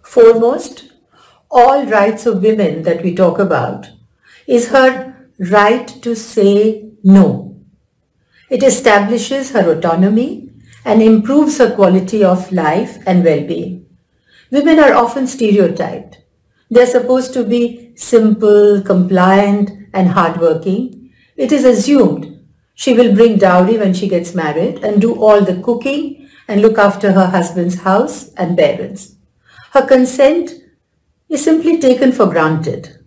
Foremost, all rights of women that we talk about is her right to say no. It establishes her autonomy and improves her quality of life and well-being. Women are often stereotyped. They are supposed to be simple, compliant, and hardworking. It is assumed she will bring dowry when she gets married and do all the cooking and look after her husband's house and parents. Her consent is simply taken for granted.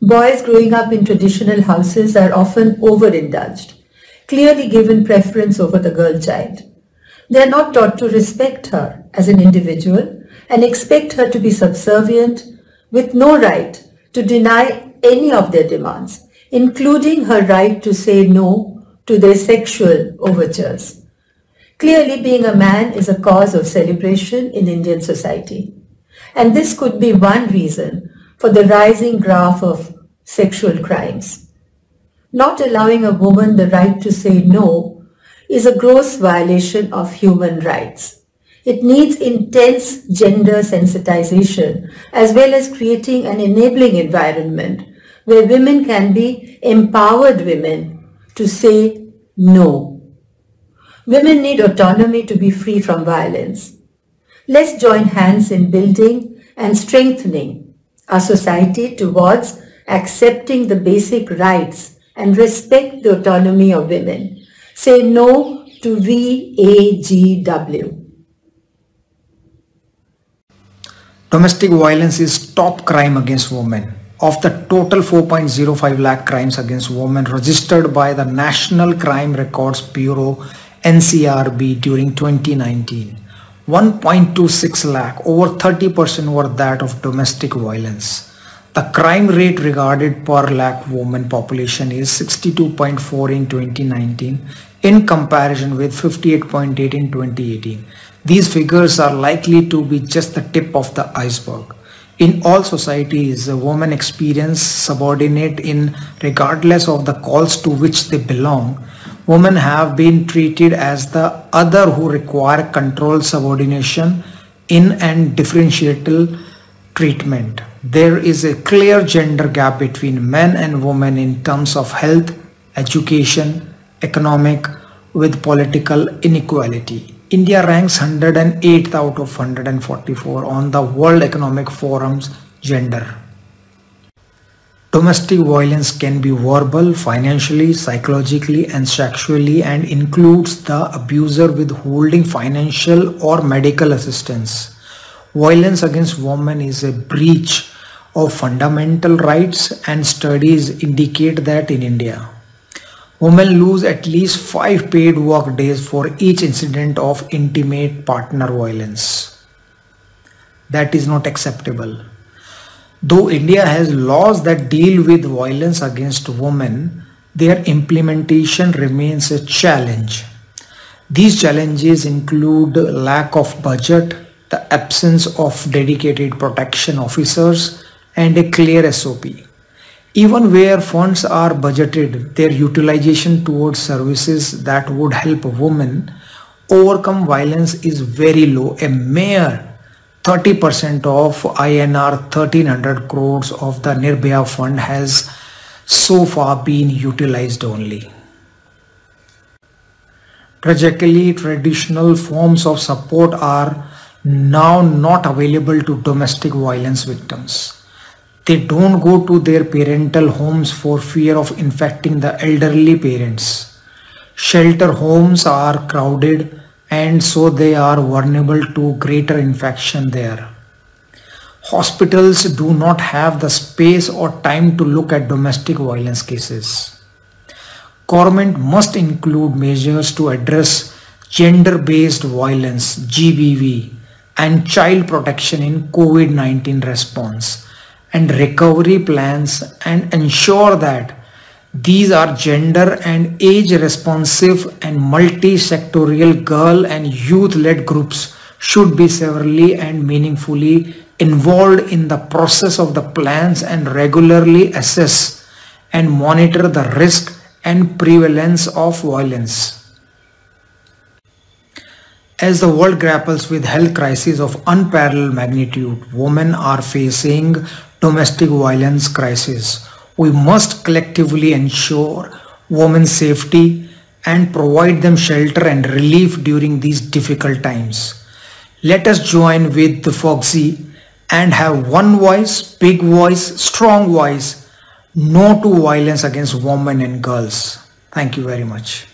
Boys growing up in traditional houses are often overindulged, clearly given preference over the girl child. They are not taught to respect her as an individual and expect her to be subservient with no right to deny any of their demands, including her right to say no to their sexual overtures. Clearly, being a man is a cause of celebration in Indian society. And this could be one reason for the rising graph of sexual crimes. Not allowing a woman the right to say no is a gross violation of human rights. It needs intense gender sensitization as well as creating an enabling environment where women can be empowered women to say no. Women need autonomy to be free from violence. Let's join hands in building and strengthening our society towards accepting the basic rights and respect the autonomy of women. Say no to VAGW. Domestic violence is top crime against women. Of the total 4.05 lakh crimes against women registered by the National Crime Records Bureau NCRB during 2019, 1.26 lakh, over 30% were that of domestic violence. The crime rate regarded per lakh women population is 62.4 in 2019 in comparison with 58.8 in 2018. These figures are likely to be just the tip of the iceberg. In all societies, women experience subordinate in regardless of the calls to which they belong. Women have been treated as the other who require controlled subordination in and differential treatment. There is a clear gender gap between men and women in terms of health, education, economic, with political inequality. India ranks 108th out of 144 on the World Economic Forum's gender. Domestic violence can be verbal, financially, psychologically, and sexually, and includes the abuser withholding financial or medical assistance. Violence against women is a breach of fundamental rights, and studies indicate that in India, women lose at least 5 paid work days for each incident of intimate partner violence. That is not acceptable. Though India has laws that deal with violence against women, their implementation remains a challenge. These challenges include lack of budget, the absence of dedicated protection officers, and a clear SOP. Even where funds are budgeted, their utilization towards services that would help women overcome violence is very low. A mere 30% of INR 1300 crores of the Nirbhaya fund has so far been utilized only. Tragically, traditional forms of support are now not available to domestic violence victims. They don't go to their parental homes for fear of infecting the elderly parents. Shelter homes are crowded, and so they are vulnerable to greater infection there. Hospitals do not have the space or time to look at domestic violence cases. Government must include measures to address gender-based violence, GBV, and child protection in COVID-19 response and recovery plans, and ensure that these are gender and age responsive and multi-sectorial. Girl and youth-led groups should be severely and meaningfully involved in the process of the plans and regularly assess and monitor the risk and prevalence of violence. As the world grapples with health crises of unparalleled magnitude, women are facing domestic violence crisis. We must collectively ensure women's safety and provide them shelter and relief during these difficult times. Let us join with the Foxy and have one voice, big voice, strong voice, no to violence against women and girls. Thank you very much.